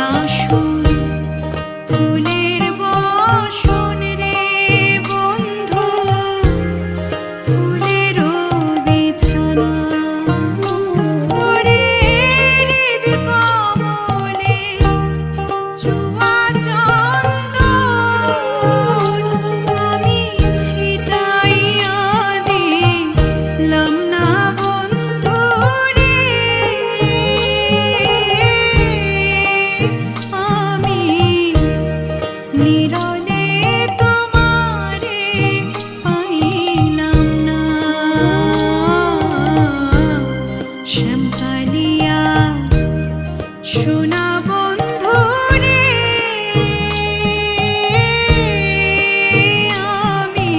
আসন ফুলের বসন রে বন্ধু, ফুলের বিছানা ওরে হৃদ কমলে চুয়া চন্দন আমি ছিটাইয়া দিলাম না বন্ধু রে, আমি নীরলে তোমারে পাইলাম না। শ্যামকালিয়া সোনা বন্ধু রে, আমি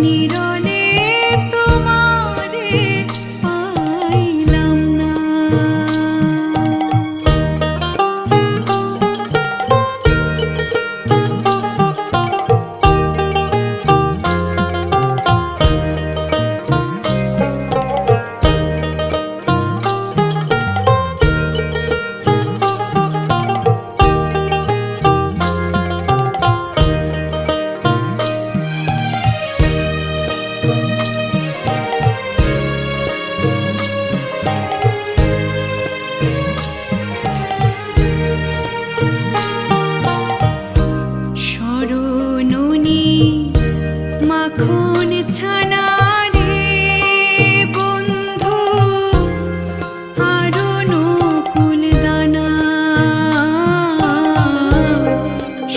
নীরলে তোমারে পাইলাম না। শরণনি মাখন ছানা রে বন্ধু, আরো নকুল দানা।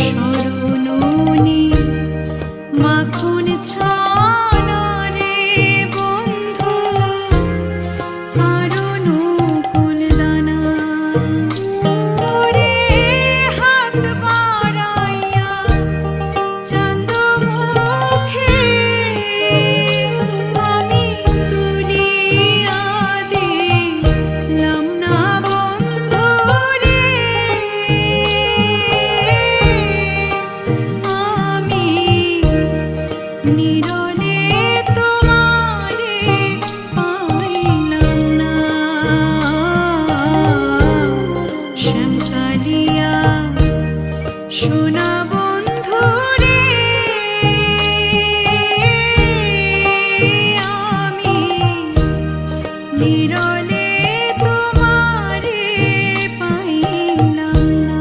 শরণনি মাখন ছানা রে বন্ধু, আরো নকুল দানা। ওরে হাত বাড়াইয়া চাঁদ মুখে আমি তুলিয়া দিলাম না বন্ধু রে, আমি নীরলে তোমারে পাইলাম না। শ্যামকালিয়া সোনা বন্ধু রে, আমি নীরলে তোমারে পাইলাম না।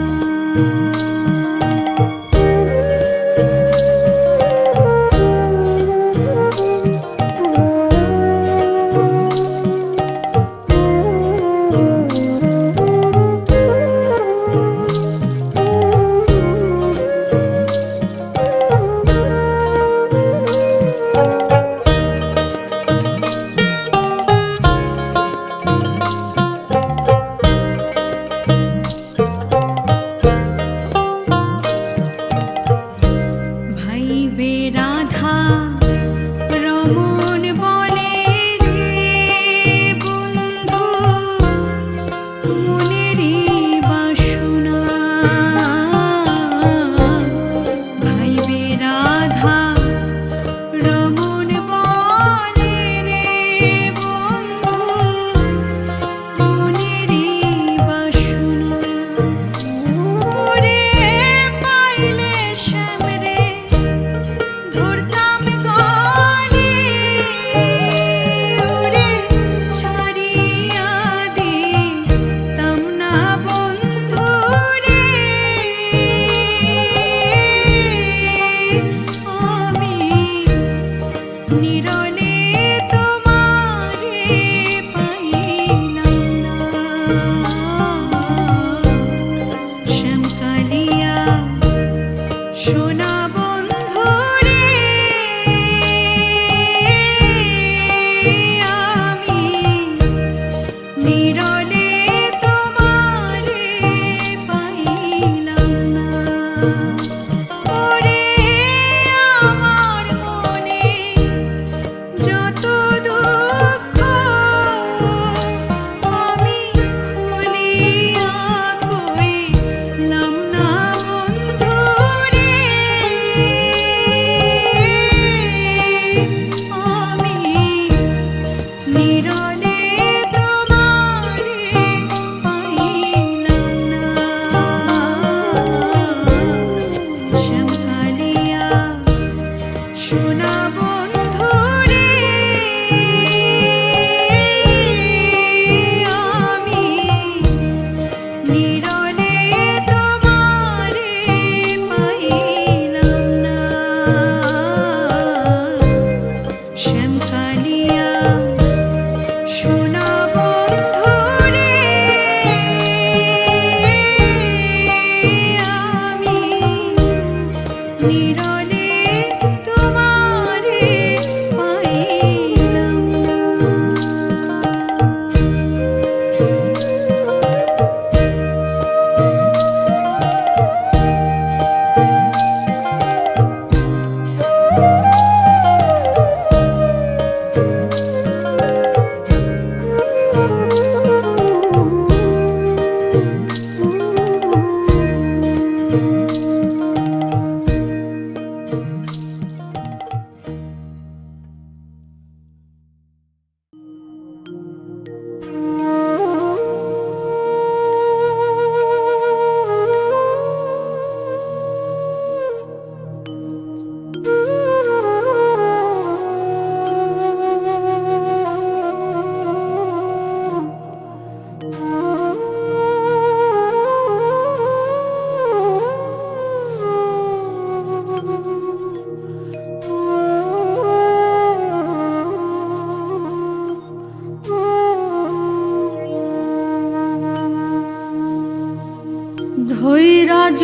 ধৈর্য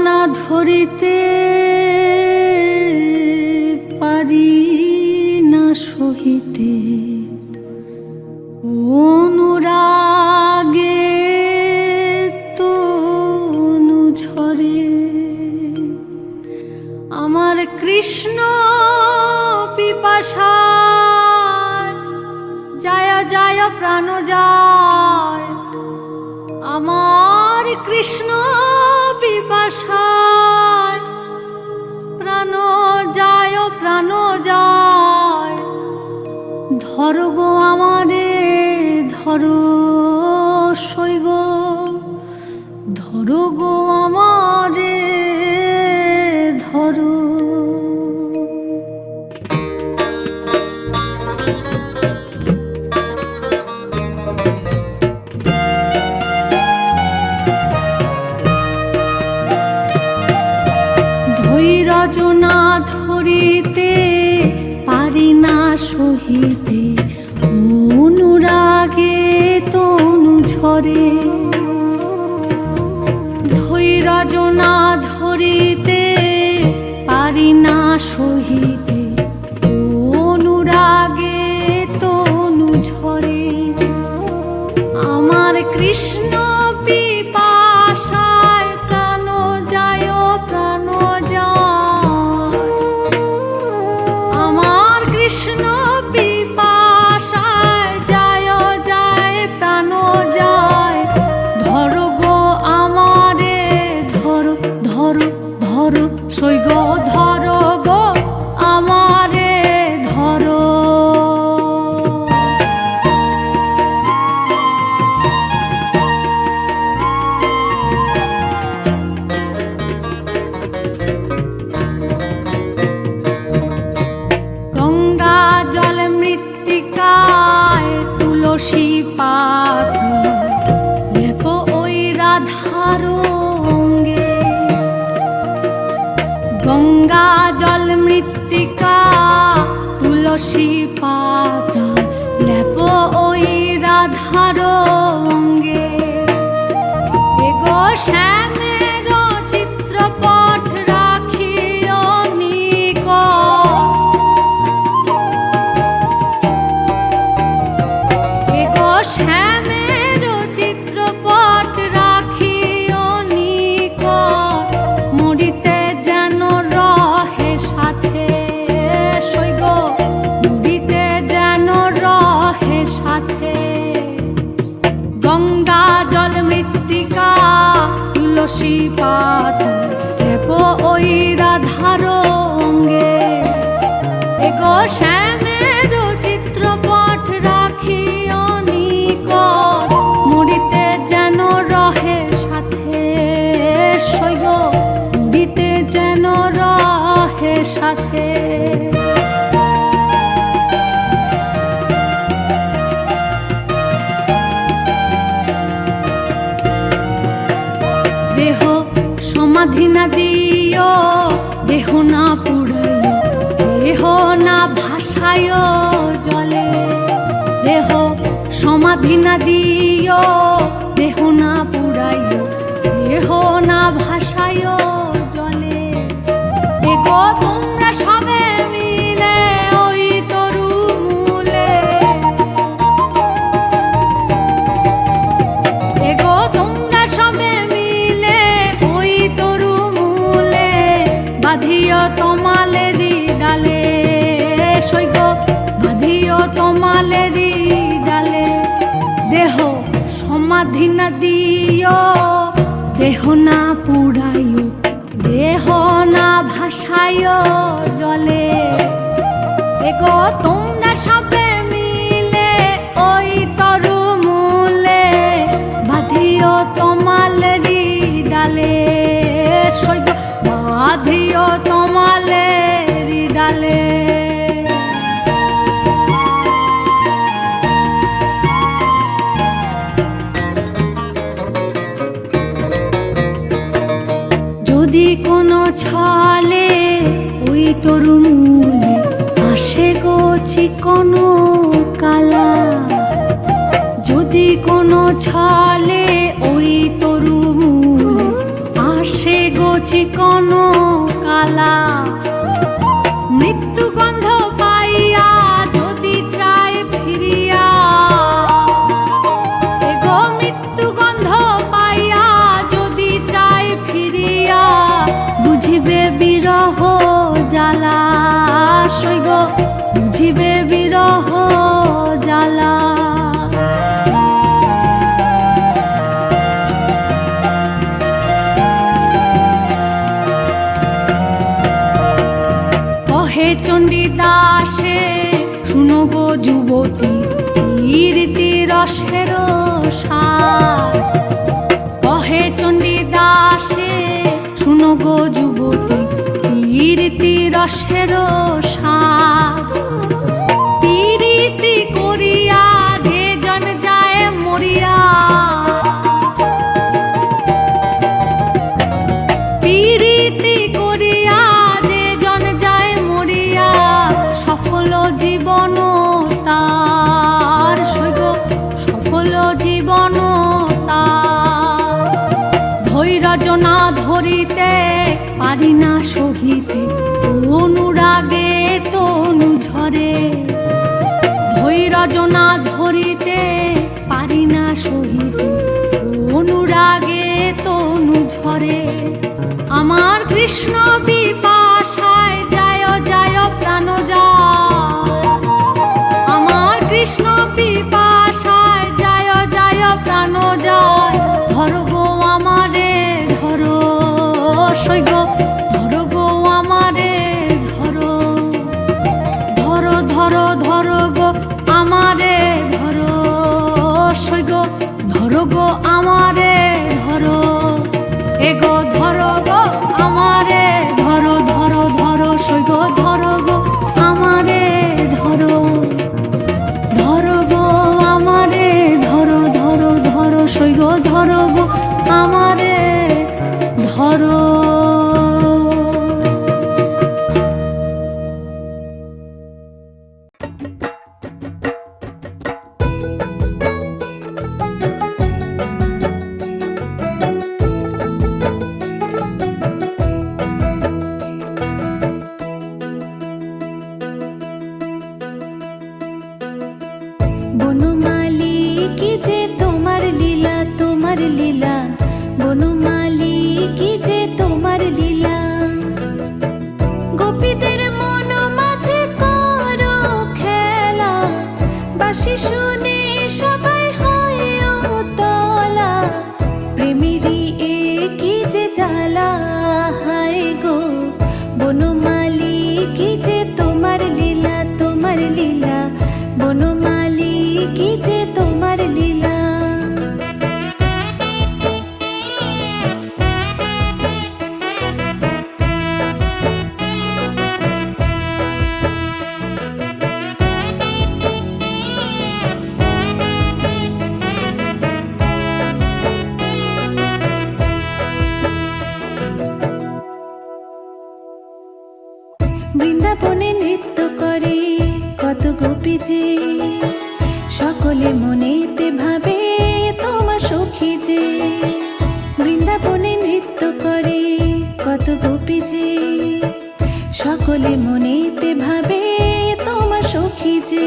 না ধরিতে পারি না সহিতে অনুরাগে তনু ঝরে আমার কৃষ্ণ পিপাসায় যায় যায় প্রাণ যায় আমার কৃষ্ণ পিপাসায় প্রাণ যায় প্রাণ যায় ধরো গো আমারে ধরো সইগ ধরো গো আমারে ধরো ধৈর্য না ধরিতে পারি না সহিতে অনুরাগে তনু ঝরে ধৈর্য না ধরিতে পারি না সহিতে অনুরাগে তনু ঝরে আমার কৃষ্ণ পিপাসায় প্রাণ যায় প্রাণ যায় আমার কৃষ্ণ পিপাসায় যায় যায় প্রাণ যায় ধরো গো আমারে ধরো ধরো ধরো সইগ ধরো গো আমারে ধরো গঙ্গা জল মৃত্তিকায় তুলসী পাতা লেপ ওই রাধার অঙ্গে গঙ্গা জল মৃত্তিকা তুলসী পাতা লেপ ওই রাধার অঙ্গে এগো শ্যামের চিত্রপট রাখিও নিকট শ্যামের চিত্রপট রাখিও নিকট মরিতে যেন রহে সাথে সইগ মরিতে যেন রহে সাথে গঙ্গা জল মৃত্তিকা তুলসী পাতা লেপ ওই রাধার অঙ্গে এগো শ্যামের চিত্রপট রাখিও নিকট মরিতে যেন রহে সাথে সইগ মরিতে যেন রহে সাথে দেহ সমাধি না দিও দেহ না পুড়াইও দেহ না ভাসায়ো জলে দেহ সমাধি না দিও দেহ না পুড়াইও দেহ না ভাসায়ো জলে এগো তোমরা সবে মিলে ওই তরু মূলে এগো তোমরা সবে মিলে ওই তরু মূলে বাঁধিও তোমালেরি ডালে সইগ বাঁধিও তোমালেরি ডালে দেহ সমাধি না দিও দেহ না পুড়াইও দেহ না ভাসায়ো জলে এগো তোমরা সবে মিলে ওই তরু মূলে বাঁধিও তোমালেরি ডালে সইগ বাঁধিও তোমালেরি ডালে যদি কোনো ছলে ওই তরু মূলে আসে গো চিকনো কালা যদি কোনো ছলে ওই তরু মূলে চিকন কালা। মৃত্যু গন্ধ পাইয়া যদি চাই ফিরিয়া, এগো মৃত্যু গন্ধ পাইয়া যদি চাই ফিরিয়া, বুঝিবে বিরহ জ্বালা, সৈগ বুঝিবে বিরহ জ্বালা। কহে চণ্ডীদাসে শুনো গো যুবতী, রীতি রসের সার। কহে চণ্ডীদাসে শুনো গো যুবতী, রীতি রসের সার। পীড়িতি করিয়া যে জন যায় মরিয়া, পীড়িতি করিয়া যে জন যায় মরিয়া, সফল জীবন তার, সৈগ সফল জীবন তার। ধৈর্য না ধরিতে পারি না সহিতে, অনুরাগে তনু ঝরে। ধৈর্য না ধরিতে পারি না সহিতে, অনুরাগে তনু ঝরে। আমার কৃষ্ণ বিপাশায় যায় যায় প্রাণ যায়, আমার কৃষ্ণ বিপাশায় যায় যায় প্রাণ যায়। ধরো গো আমারে ধরো, সৈগ ধরো গো আমারে ধরো। ধরো ধরো ধরো গো আমারে ধরো, সৈগ ধরো গো আমারে ধরো। এগো ধরো গো আমারে ধরো, ধরো ধরো সৈগ ধরো গো আমারে ধরো। ধরো গো আমারে ধরো, ধরো ধরো সৈগ ধরো গো আমারে ধরো। বনমালী কি যে তোমার লীলা, তোমার লীলা, বনমালী কি যে তোমার লীলা। গোপীদের মন মাঝে করো খেলা, বাঁশি শুনে সবাই হয় উতলা। প্রেমেরই এ কি যে জ্বালা, হায় গো বনমালী কি যে তোমার লীলা, তোমার লীলা, বনমালী কি যে তোমার লীলা। বৃন্দাবনে নৃত্য করে কত গোপী যে, সকলে মনেতে ভাবে তোমার সখী যে। বৃন্দাবনে নৃত্য করে কত গোপী যে, সকলে মনেতে ভাবে তোমার সখী যে।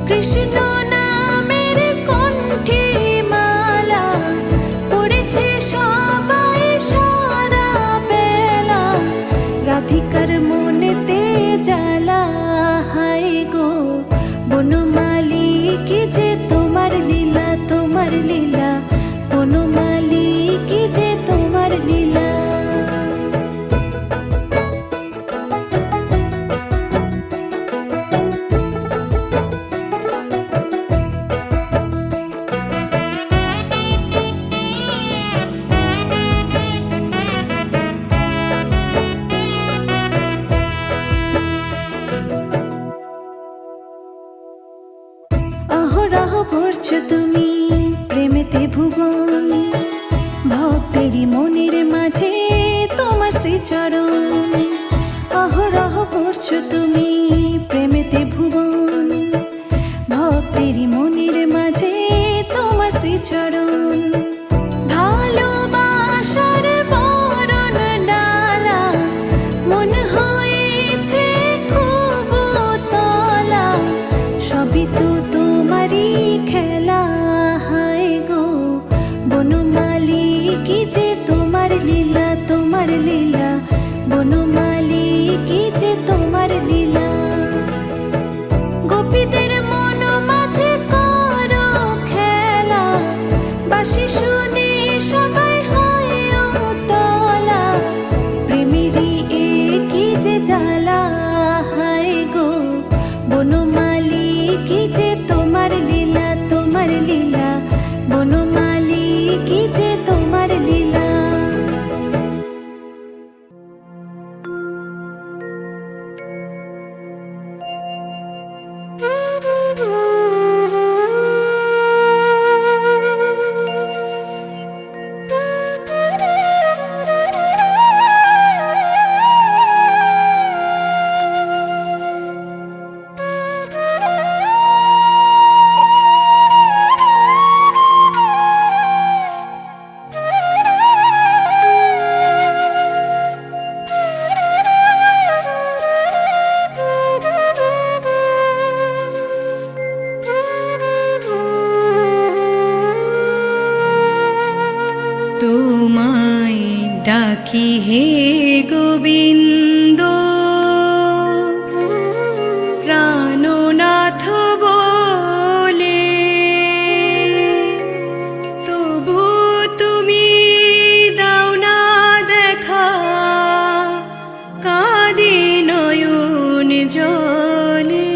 কৃষ্ণ নামের কণ্ঠে মালা পড়েছে সবাই সারা বেলা, রাধিকার মনেতে জ্বালা, হায় গো বনমালী কি যে তোমার লীলা, তোমার লীলা, বনমালী কি যে তোমার লীলা। তোমায় ডাকি হে গোবিন্দ, প্রাণনাথ বলে, তবু তুমি দাও না দেখা, কাঁদে নয়ন জলে।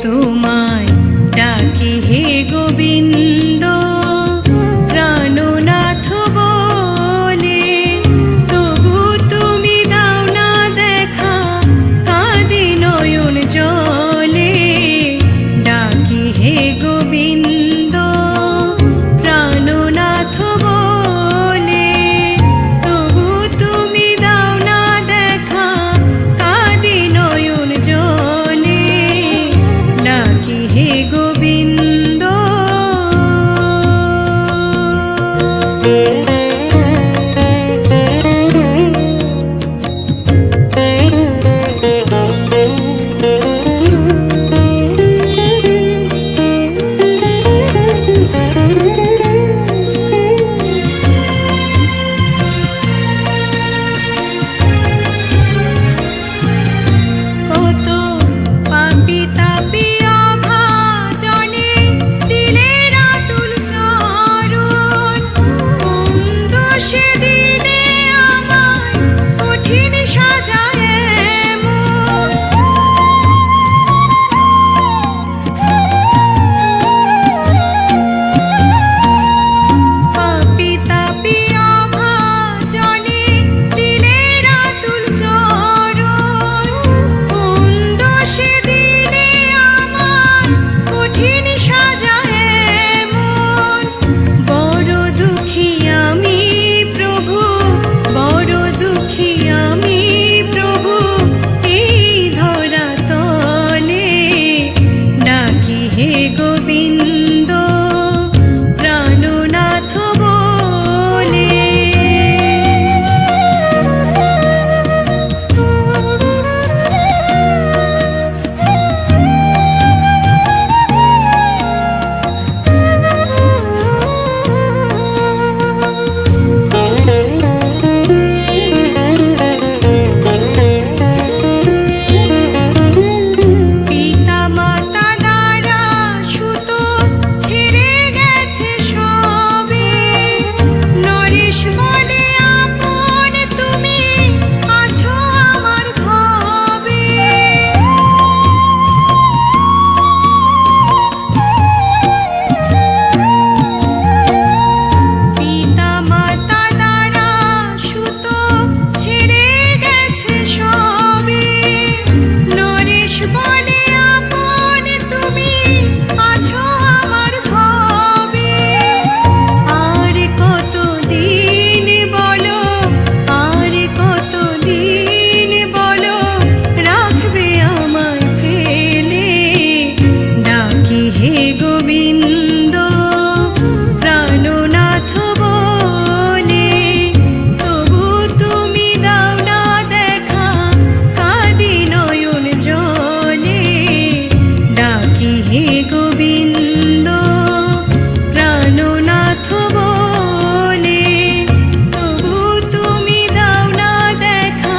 তোমায় ডাকি হে গোবিন্দ, প্রাণনাথ বলে, তবু তুমি দাও না দেখা, কাঁদে নয়ন জলে। ডাকি হে গোবিন্দ, প্রাণনাথ বলে, তবু তুমি দাও না দেখা, কাঁদে নয়ন জলে। ডাকি হে গোবিন্দ। কত পাপী তাপী অভাজনে দিলের আতুল চরণ, কোন দোষে দিলে আমায় কঠিন সাজায় এমন। পাপী তাপী অভাজনে দিলের আতুল চরণ, কোন দোষে দিলে আমায় কঠিন সাজায় এমন। বড় দুঃখী আমি প্রভু, বড় দুঃখী আমি প্রভু, এই ধরা তলে। ডাকি হে গোবিন্দ, প্রাণনাথ বলে। পিতা মাতা দ্বারা সুত ছেড়ে গেছে সবে, নরেশ বলে আপন তুমি আছো আমার ভবে। পিতা মাতা দ্বারা সুত ছেড়ে গেছে সবে, নরেশ বলে আপন তুমি আছো আমার ভবে। আর কত দিন বলো, আর কত দিন বলো, রাখবে আমায় ফেলে। ডাকি হে গোবিন্দ, প্রাণনাথ বলে, তবু তুমি দাও না দেখা, কাঁদি নয়ন জলে। ডাকি হে গোবিন্দ, প্রাণনাথ বলে, তবু তুমি দাও না দেখা,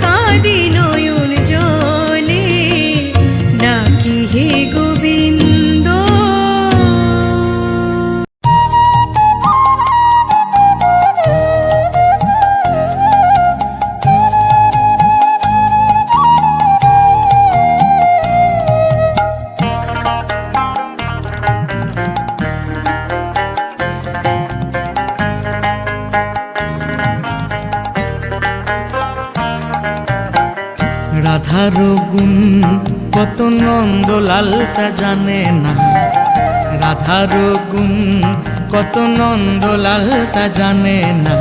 কাঁদি নয়ন জলে। ডাকি হে গোবিন্দ। রাধার গুণ কত নন্দলাল তা জানে না, রাধার গুণ কত নন্দলাল তা জানে না।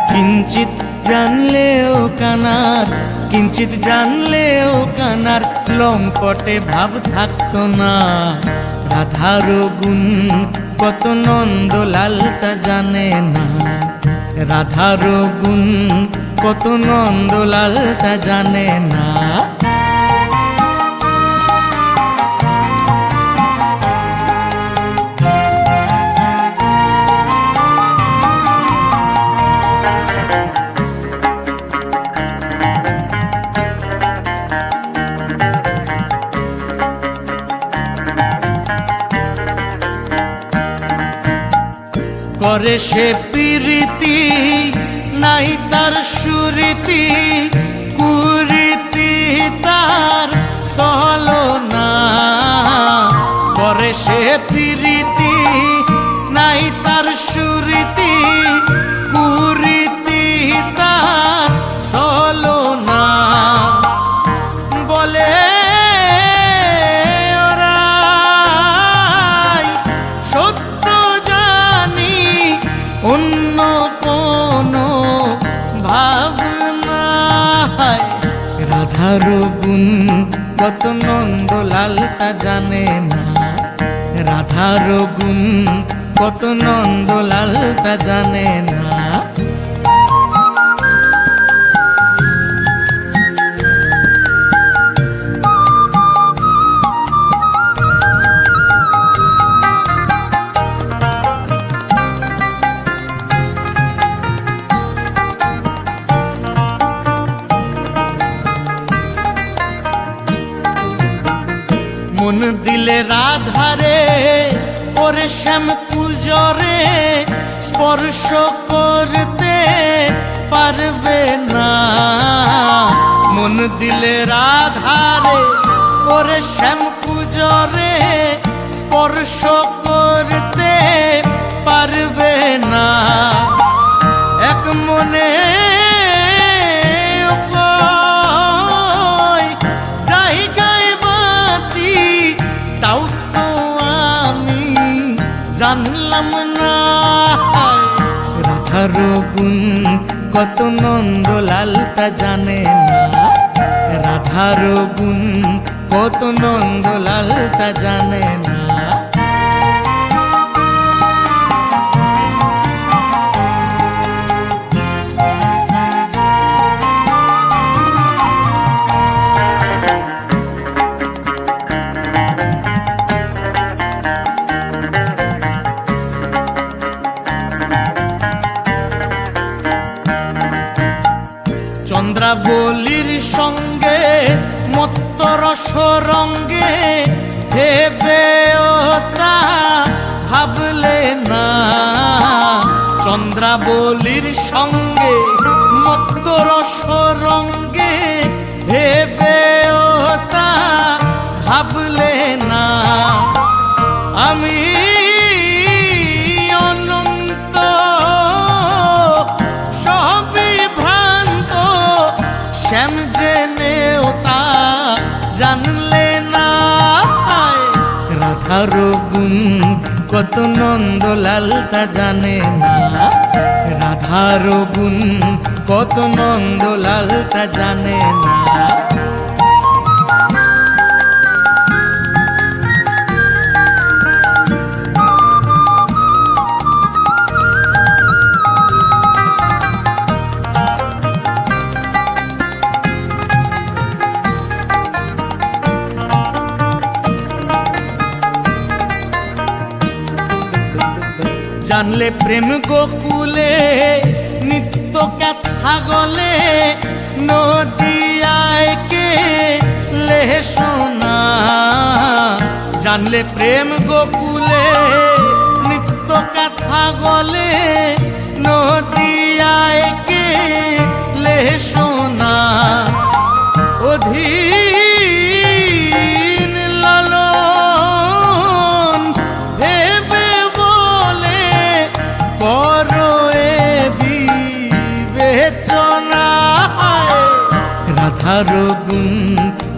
কিঞ্চিত জানলেও কানার, কিঞ্চিত জানলেও কানার, লম্পটে ভাব থাকতো না। রাধার গুণ কত নন্দলাল তা জানে না, রাধার গুণ কত নন্দলাল তা জানে না। করে সে প্রীতি নাই তার সুরীতি, কুরীতি তার চলো না। করে সে প্রীতি নাই তার সুরীতি, কুরীতি তার চলো না। বলে অন্য কোনো ভাবনা। রাধার গুণ কত নন্দলাল তা জানে না। রাধার গুণ কত নন্দলাল তা জানে না। মন দিলে রাধারে ওরে শ্যাম কুজরে স্পর্শ করতে পারবে না। মন দিলে রাধারে ওরে শ্যাম কুজরে স্পর্শ করতে পারবে না। এক মনে তাও তো আমি জানলাম না। রাধার গুণ কত নন্দলাল তা জানে না। রাধার গুণ কত নন্দলাল তা জানে না। চন্দ্রাবলীর সঙ্গে মত্ত রস রঙ্গে ভেবে তা ভাবলে না। চন্দ্রাবলীর সঙ্গে মত্ত রস রঙ্গে ভেবে তা ভাবলে না। আমি অনন্ত সবই ভ্রান্ত, শ্যাম জেনেও তা জানলে না। রাধার গুণ কত নন্দলাল তা জানে না। রাধার গুণ কত নন্দলাল তা জানে না। জানলে প্রেম গোকুলে নিত্য কথা গলে, নদিয়ায় কে লে শোনা। জানলে প্রেম গোকুলে নিত্য কথা গলে, নদিয়ায় কে লে শোনা। অধীন লালন ভেবে বলে করো এ বিবেচনা। রাধার গুণ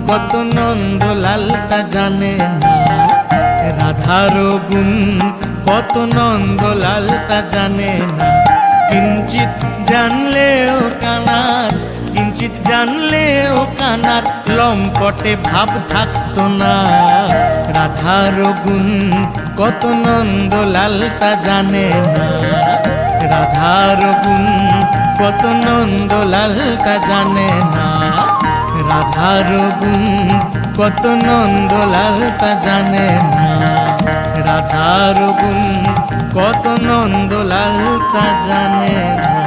কত নন্দলাল তা জানে না। রাধার গুণ কত নন্দলাল তা জানে না। কিঞ্চিত জানলেও কানার, কিঞ্চিত জানলেও কানার লম্পটে ভাব থাকতো না। রাধার গুণ কত নন্দলাল তা জানে না। রাধার গুণ কত নন্দলাল তা জানে না। রাধার গুণ কত নন্দলাল তা জানে না। রাধার গুণ কত নন্দলাল তা জানে না।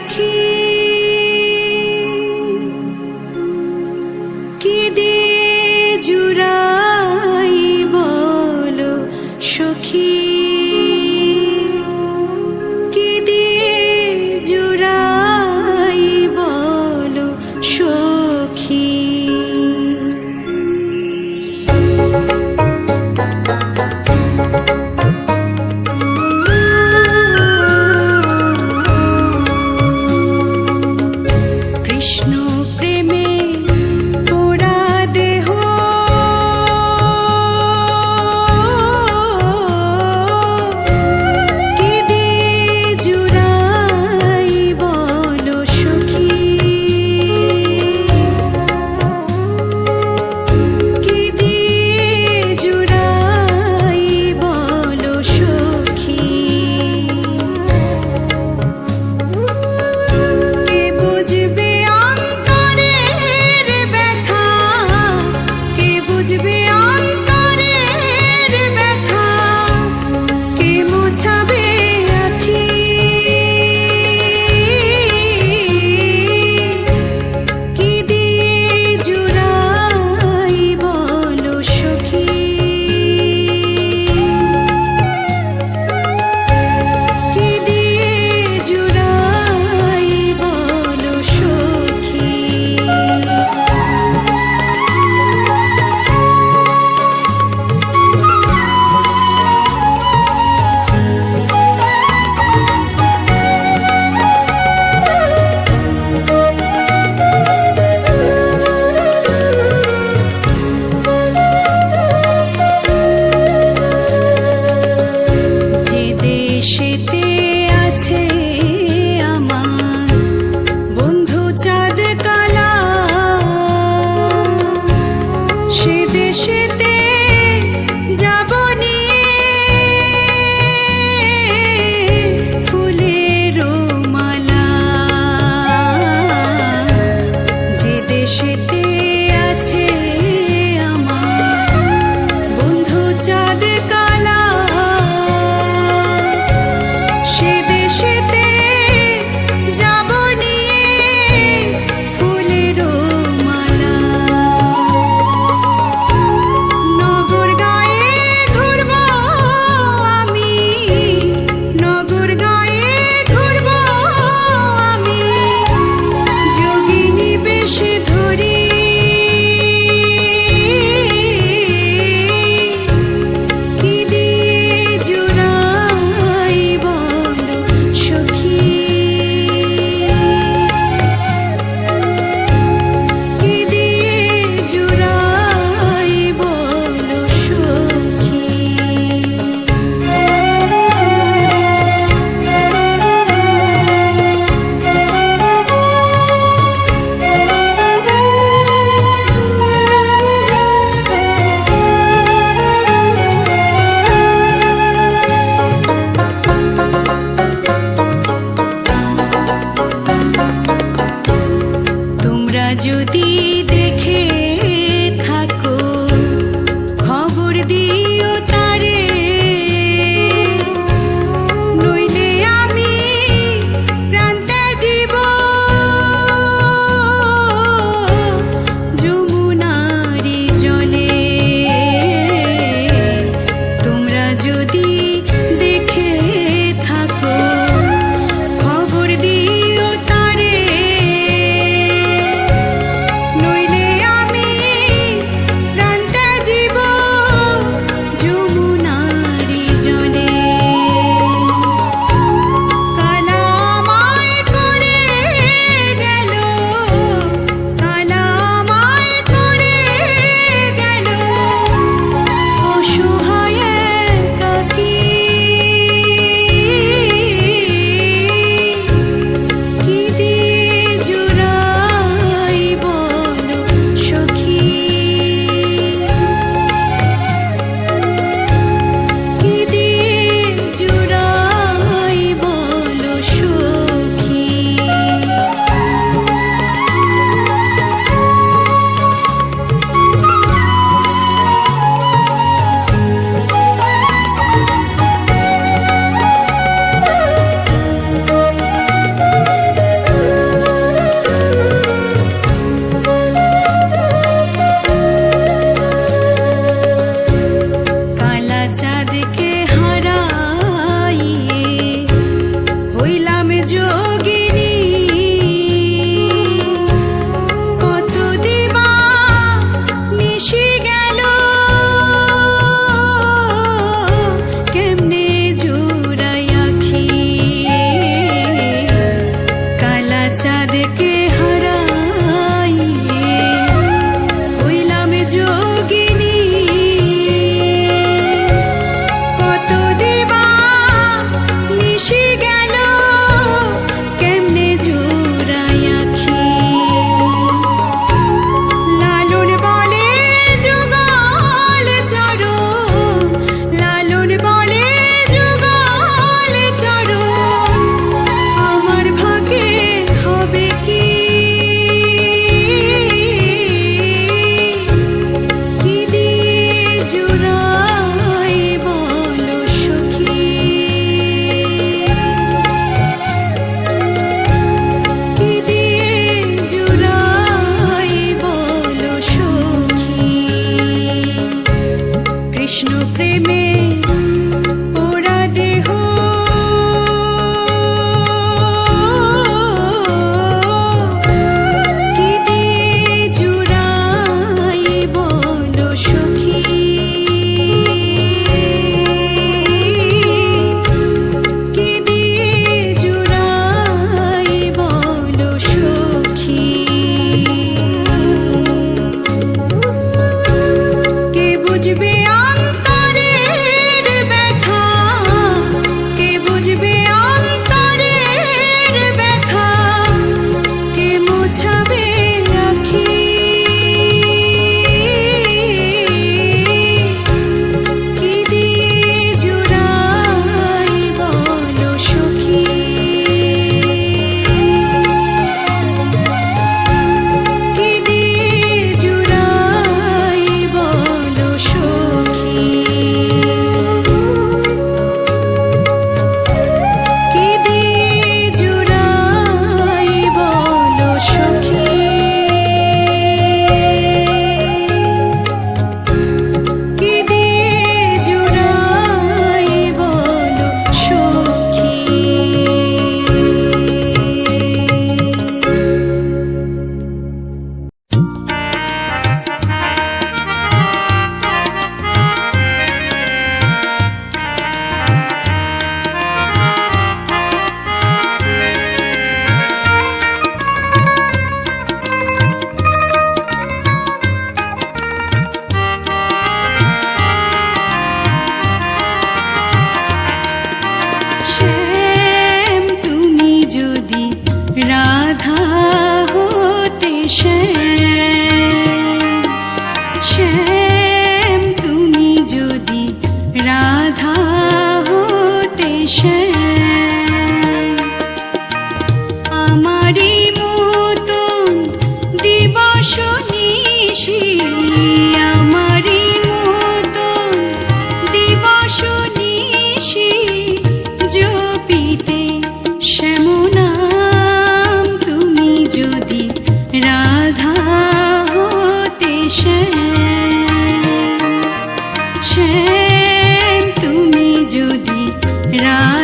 রেখে কি দিয়ে জুড়াই বলো সখী, কি দিয়ে জুড়াই বলো সখী।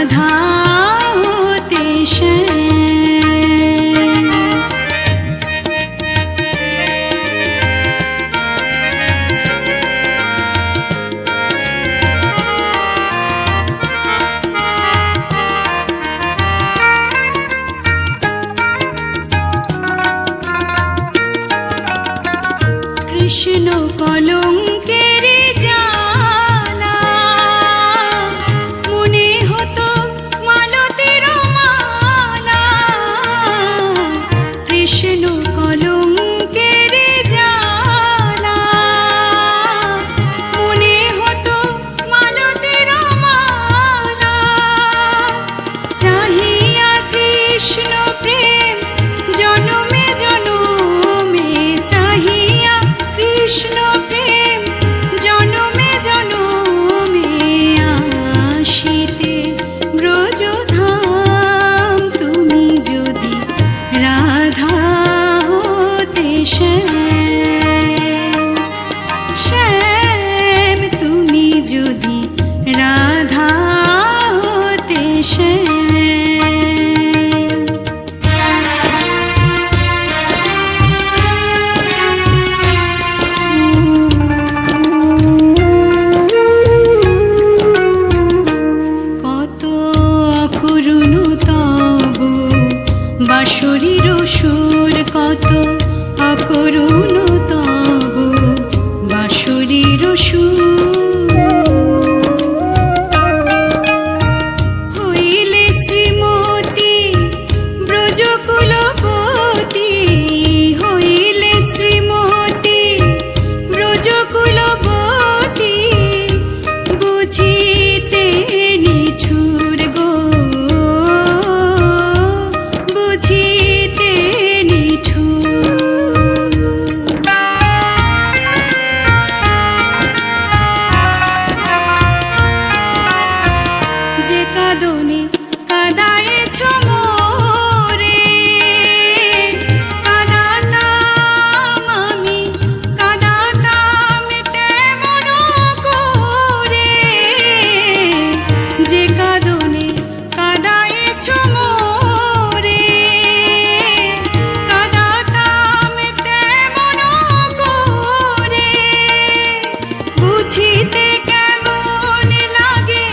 রাধা হতে শ্যাম। কৃষ্ণ কলঙ্কের জালা মনে হতো মালতীর মালা। কৃষ্ণ কলঙ্কের জালা মনে হতো মালতীর মালা। চাহিয়া কৃষ্ণ প্রেম জনমে জনমে, চাহিয়া কৃষ্ণ প্রেম জনমে জনমে, আসিতে ব্রজধাম তুমি যদি রাধা হতে শ্যাম। শ্যাম তুমি যদি রাধা হতে শ্যাম। কত অকরুণ তব বাঁশরীর সুর, কত অকরুণ তব বাঁশরীর সুর। হইলে শ্রীমতী ব্রজকুলপতি, হইলে শ্রীমতী ব্রজকুলপতি, বুঝিতে নিঠুর গো, বুঝিতে নিঠুর। যে কাঁদনে কাঁদায়েছ মোরে, কাঁদাতাম আমি, কাঁদাতাম তেমন করে। যে কাঁদনে কাঁদায়েছ মোরে, কাঁদাতাম তেমন করে। বুঝিতে কেমন লাগে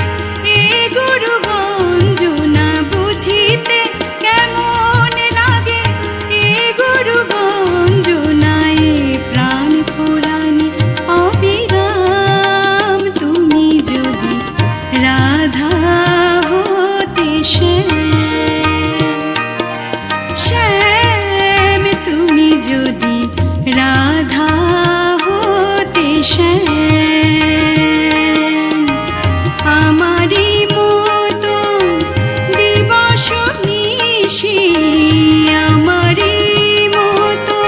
এ গুরু গঞ্জনা, বুঝিতে কেমন লাগে এ গুরু গঞ্জনা। এ প্রাণ পুরাণী অবিরাম তুমি যদি রাধা হতে শ্যাম। শ্যাম তুমি যদি রাধা হতে শ্যাম। আমারি মতো দিবস নিশি, আমারি মতো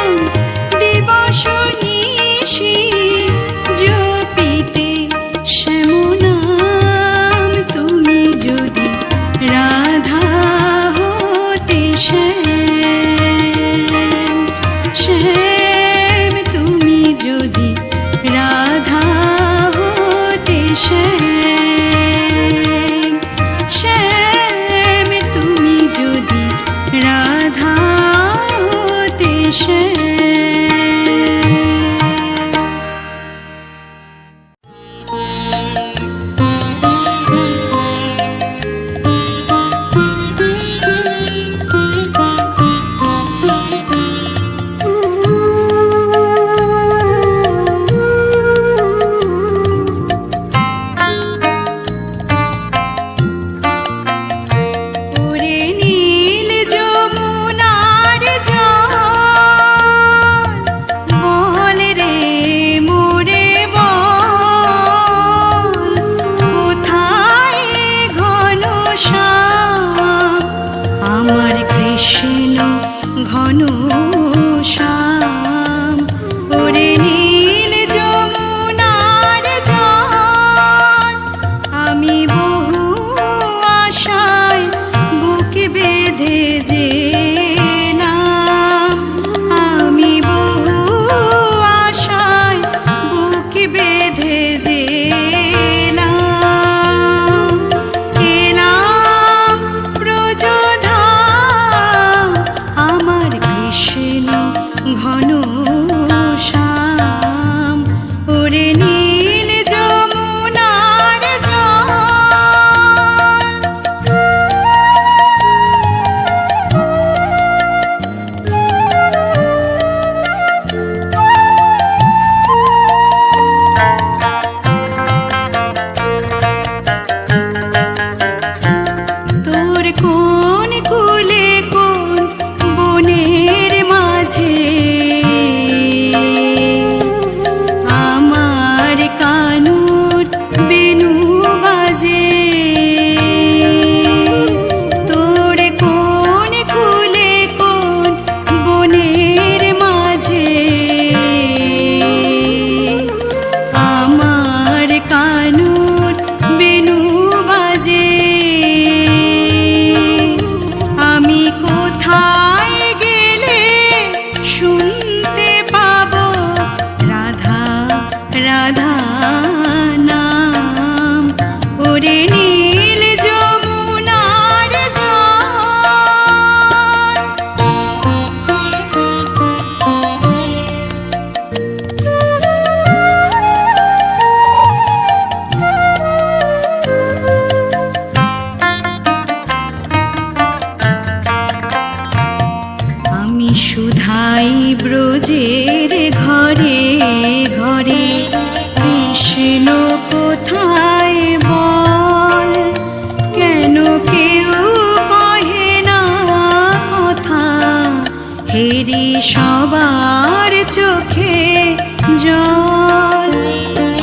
দিবস নিশি, জপিতে শ্যাম নাম তুমি যদি রাধা হতে শ্যাম। শ্যাম তুমি যদি রাধা হতে শ্যাম। শ্যাম তুমি যদি রাধা হতে শ্যাম। ওরে নীল যমুনার জল, বল রে মোরে বল, কোথায় ঘন শ্যাম আমার কৃষ্ণ ঘন শ্যাম। ওরে নীল যমুনার জল, আমি বহু আশায় বুক বেঁধে যেলাম, আমি বহু আশায় বুক বেঁধে যেলাম। এলাম ব্রজের ঘরে ঘরে কৃষ্ণ কোথায় বল, কেন কেউ কহে না কথা, হেরি সবার চোখে জল।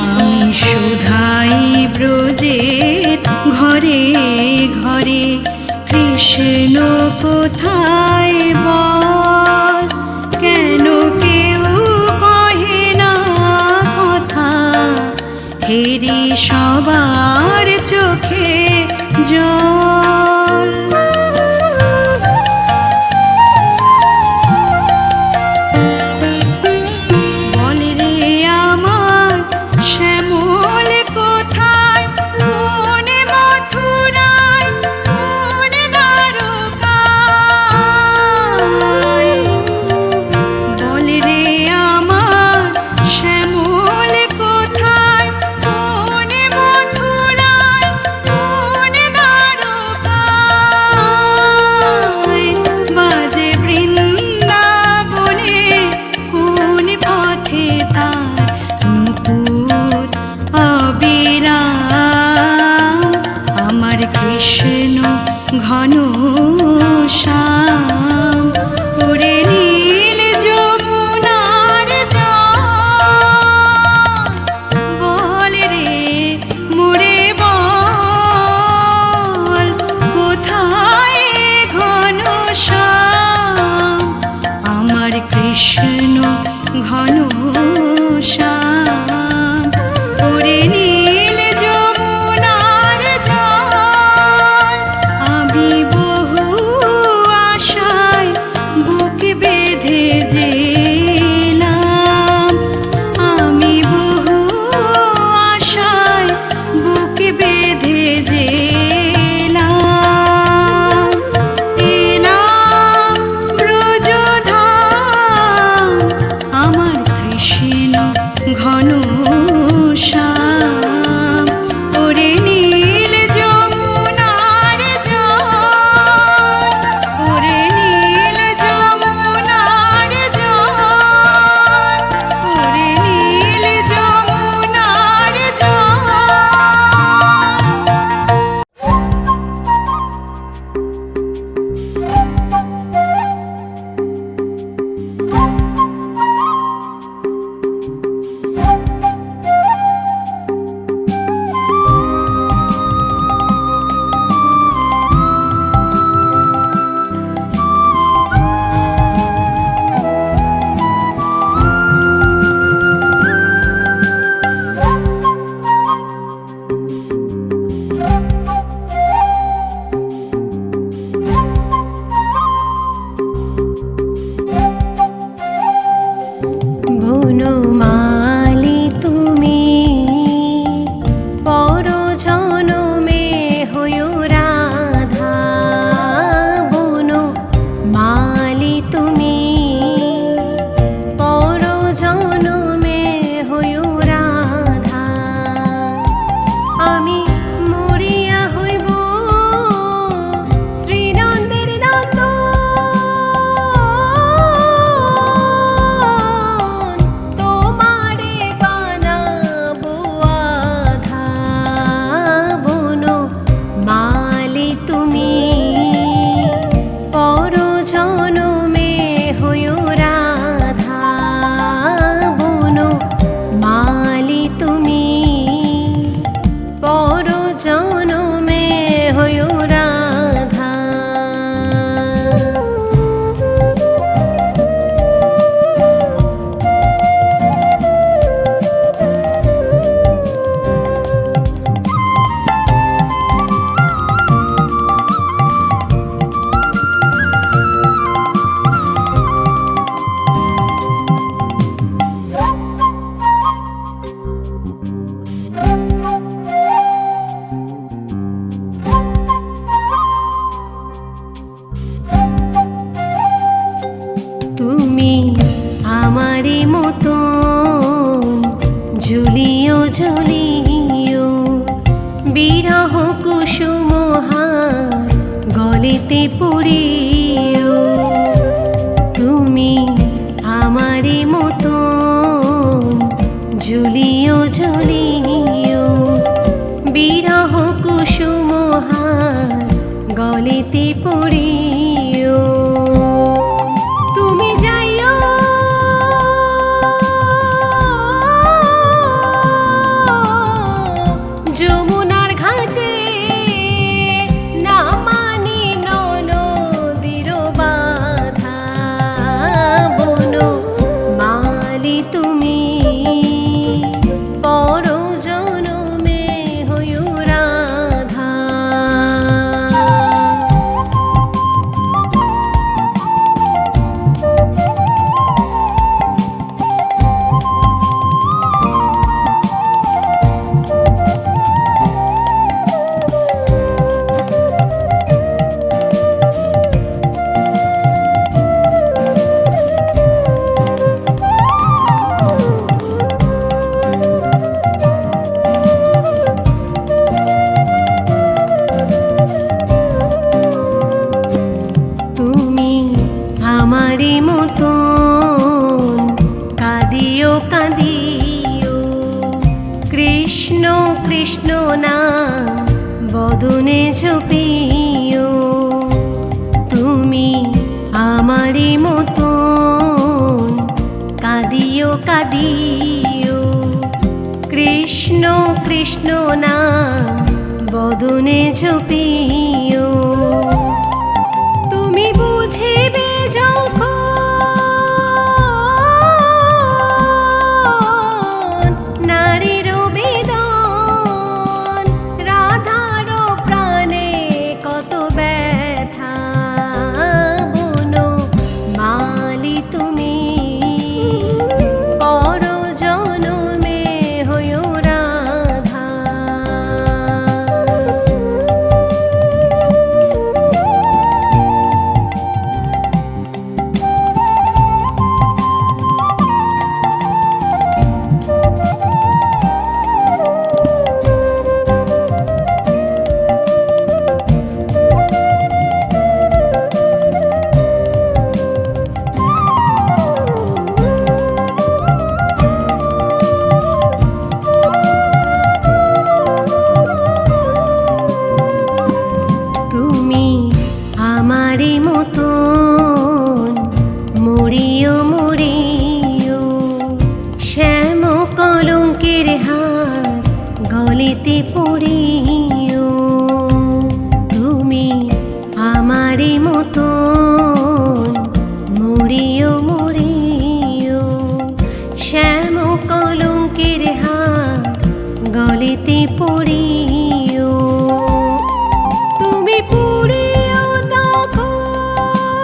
আমি শুধাই ব্রজের ঘরে ঘরে কৃষ্ণ কোথায় বল, কেন কেউ কহে না কথা, হেরি সবার চোখে জল। বলে রে আমার শ্যামল কোথায়, কোন মথুরায় কোন দ্বারকায়। বলে রে আমার শ্যামল কোথায়, কোন মথুরায় কোন দ্বারকায়। বাজে বৃন্দাবনে কোন পথে তার নূপুর অবিরাম। আমার কৃষ্ণ ঘন শ্যাম, ওরে নীল যমুনার জল। বল রে মোরে বল, কোথায় ঘন শ্যাম, আমার কৃষ্ণ ঘন শ্যাম, ওরে নীল যমুনার জল। আমি বহু আশায় বুক বেঁধে যেলাম, আমি বহু আশায় বুক বেঁধে যেলাম। এলাম ব্রজধাম, আমার কৃষ্ণ ঘন শ্যাম, ওরে নীল যমুনার জল, ওরে নীল যমুনার জল, ওরে নীল যমুনার জল। বনমালী তুমি পর জনমে হয়ো রাধা, বনমালী তুমি পর জনমে হয়ো রাধা। আমি মরিয়া হইব শ্রীনন্দের নন্দন, তোমারে বানাবো আধা, বনমালী তুমি পর জনমে হয়ো রাধা, বনমালী তুমি পর জনমে হয়ো রাধা। তুমি আমারি মতো ঝুলিও ঝুলিও বিরহ কুসুমহার গলিতে পুরিও। তুমি গলিতে পড়িও তুমি যাইও যমুনার ঘাটে না মানি নদীর বাধা বনো মালি তুমি পর জনমে হইও রাধা তুমি আমারি মতন কাঁদিও কাঁদিও কৃষ্ণ কৃষ্ণ নাম বদনে ঝুপিও তুমি আমারি মতন কাঁদিও কাঁদিও কৃষ্ণ কৃষ্ণ নাম বদনে ঝুপিও তুমি বুঝিবে যখন নারীর বেদন রাধার প্রাণে কত ব্যথা বনো মালি তুমি পর জনমে হইও রাধা তুমি আমারি মতন মরিও মরিও শ্যাম কলঙ্কের হার গলিতে পড়িও তুমি আমারি মতন মরিও মরিও শ্যাম কলঙ্কের হার গলিতে পড়িও তুমি পুড়িও তখন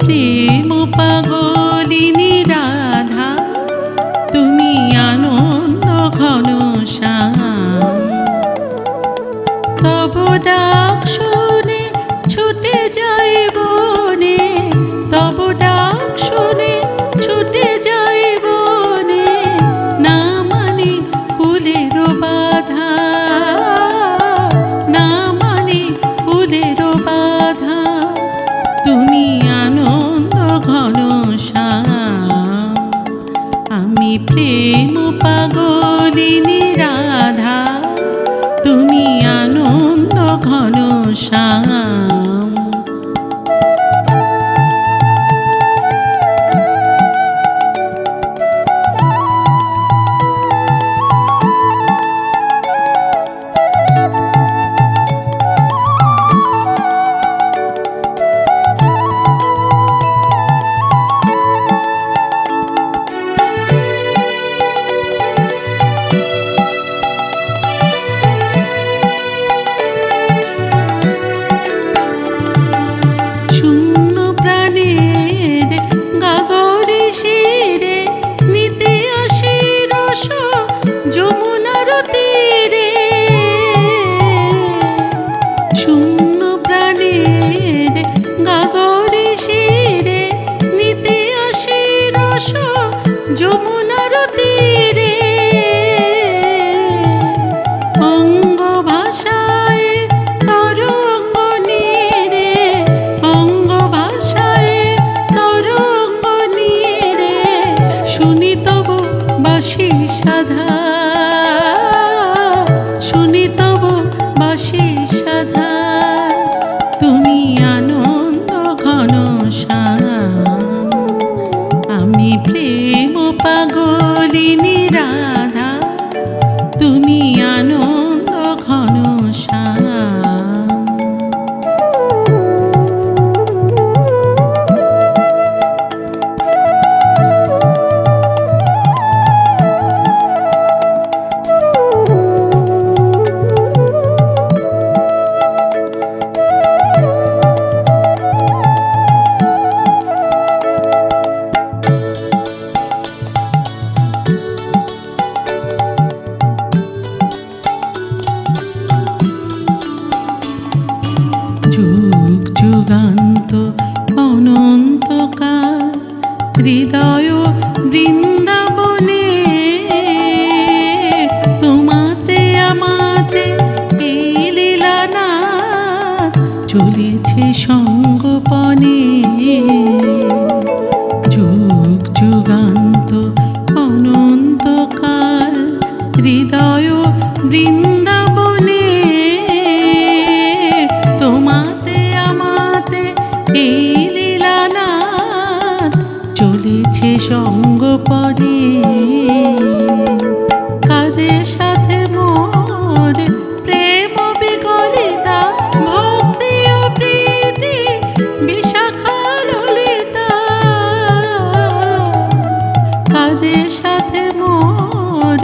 প্রেম পাগলিনী রাধা, তুমি আনন্দ ঘন শ্যাম। তব ডাক শুনে ছুটে যাই বনে, তব ডাক শুনে ছুটে যাই বনে, না মানে ফুলের বাধা, না মানে ফুলের বাধা, তুমি আনন্দ ঘন শ্যাম। আমি প্রেম পাগলিনী রাধা, তুমি আনন্দ ঘন শ্যাম। শূন্য প্রাণের গাগরে শিরে নিতে আসি রস যমুনার তীরে, শূন্য প্রাণের গাগরে শিরে নিতে আসি রস যমুনার তীরে। অঙ্গ ভাষায় তরঙ্গ নীরে, অঙ্গ ভাষায় তরঙ্গ নীরে, শুনি তব বাঁশি সাধা, শুনি তব বাঁশি সাধা, তুমি আনন্দ ঘন শ্যাম। আমি প্রেম পাগলিনী রাধা, তুমি আনন্দ ঘন শ্যাম। যুগ যুগান্ত অনন্তকাল হৃদয় বৃন্দাবনে, তোমাতে আমাতে এই লীলানাথ চলেছে সঙ্গোপনে। যুগ যুগান্ত অনন্তকাল হৃদয় বৃন্দাবনে, তোমাতে আমাতে এই লীলানাথ চলেছে সঙ্গোপনে। কাদের সাথে মোর প্রেম বিগলিতা, ভক্তি ও প্রীতি বিশাখা ললিতা, কাদের সাথে মোর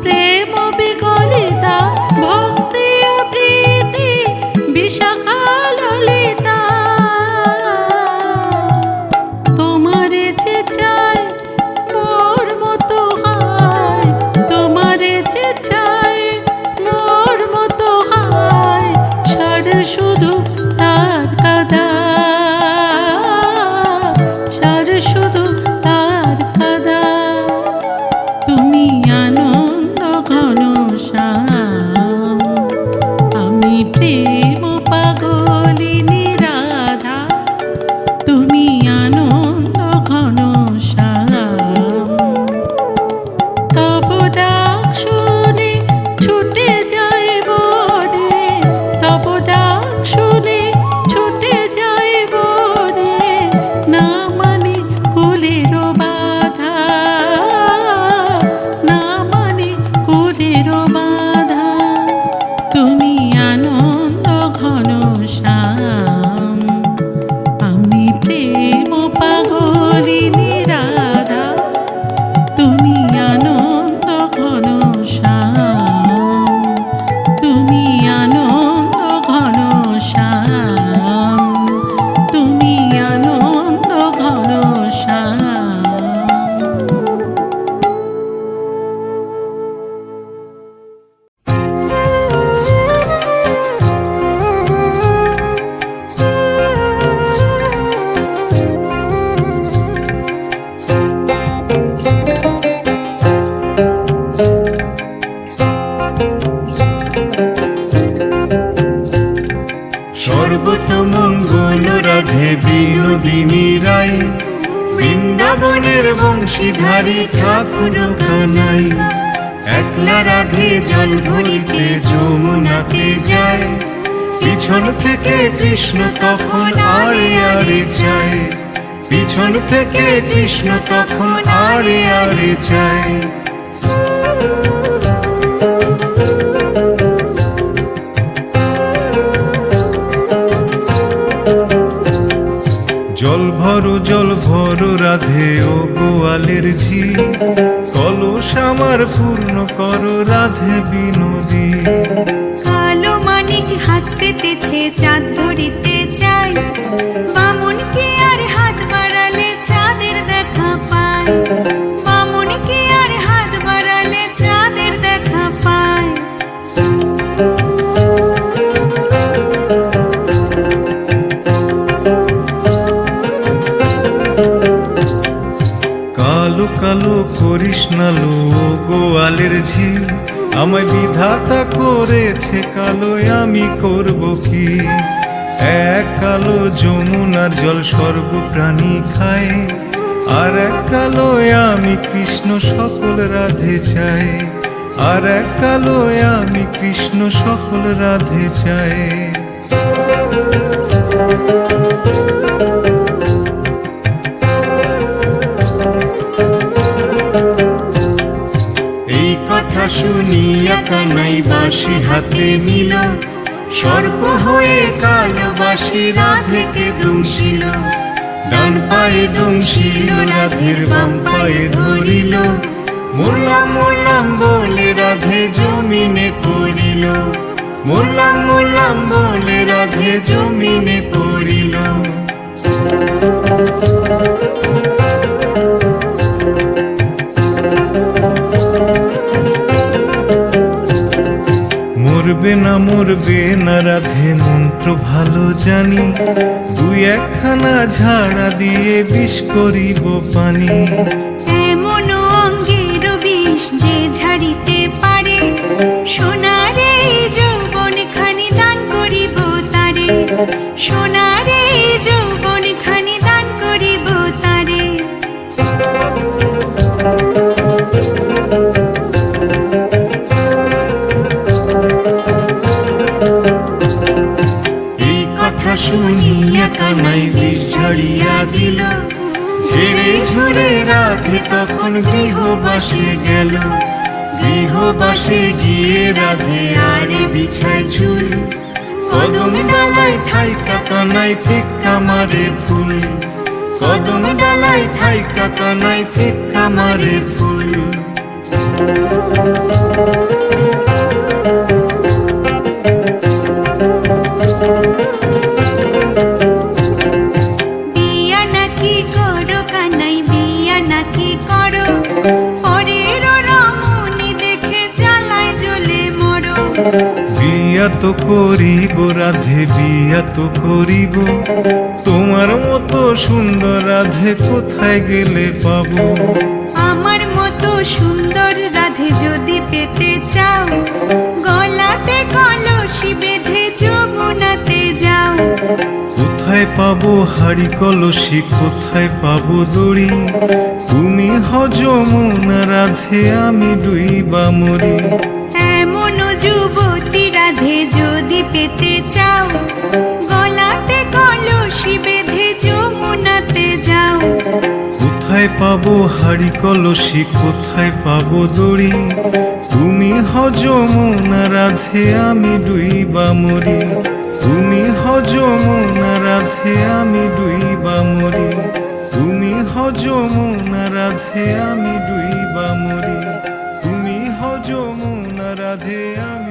প্রেম বিগলিতা, ভক্তি ও প্রীতি বিশাখা ললিতা। তোমারে যে চাই মোর সর্বতমঙ্গল রাধে বিনোদিনী রায়, বৃন্দাবনের বংশীধারী ঠাকুর কানাই। একলা রাধে জল ভরিতে যমুনাতে যায়, পিছন থেকে কৃষ্ণ তখন আড়ে আড়ে যায়, পিছন থেকে কৃষ্ণ তখন আড়ে আড়ে যায়। জল ভরো রাধে ও গোয়ালের ঝি, কলস আমার পূর্ণ করো রাধে বিনোদী। কালো মানিক হাত পেতেছে চাঁদ ধরিতে চাই, বামুনকে আর হাত বাড়ালে চাঁদের দেখা পায়, বামুনকে আর হাত বাড়ালে চাঁদের দেখা পায়। কালো কালো করিস না লো গোয়ালের ঝি, আমায় বিধাতা করেছে কালো, আমি করব কি? এক কালো যমুনার জল সর্বপ্রাণী খায়, আর এক কালো আমি কৃষ্ণ সকল রাধে চাই, আর এক কালো আমি কৃষ্ণ সকল রাধে চাই। এই কথা শুনিয়া কানাই বাঁশি হাতে নিল, সর্প হয়ে কালো বাঁশি রাধেকে দংশিল। ডান পায়ে দংশিল রাধের বাম পায়ে ধরিল, মোরলাম মোরলাম বলে রাধে জমিনে পড়িল, মোরলাম মোরলাম বলে রাধে জমিনে পড়িল। মরবে না রাধে মন্ত্র ভালো জানি, দুই একখানা ঝাড়া দিয়ে বিষ করিব পানি। এমন অঙ্গের বিষ যে ঝাড়িতে পারে, সোনারে যৌবন খানি দান করিব তারে, সোনারে যৌবন খানি দান করিব তারে। শুনিয়া কানাই বিষ ঝাড়িয়া দিল, ঝেড়ে ঝুড়ে রাধে তখন গৃহবাসে গেল। গৃহবাসে গিয়ে রাধে আরে বিছায় চুল, কদম ডালায় থাইকা কানাই ফিক্কা মারে ফুল, কদম ডালায় থাইকা কানাই ফিক্কা মারে ফুল। বিয়া তো করিব রাধে বিয়া তো করিব, তোমার মতো সুন্দর রাধে কোথায় গেলে পাবো? আমার মতো সুন্দর রাধে যদি পেতে চাও, গলাতে কলসি বেঁধে যমুনাতে যাও। কোথায় পাবো হাড়ি কলসি, কোথায় পাবো দড়ি? তুমি হও যমুনা রাধে, আমি ডুইবা মরি। এমন যুবতী রাধে যদি পেতে চাও, গলাতে কলসি বেঁধে যমুনাতে যাও। কোথায় পাবো হাড়ি কলসি, কোথায় পাবো দড়ি? তুমি হও যমুনা রাধে, আমি ডুইবা মরি। তুমি হও যমুনা রাধে, আমি ডুইবা মরি। তুমি হও যমুনা রাধে, আমি ডুইবা মরি। তুমি হও যমুনা রাধে, আমি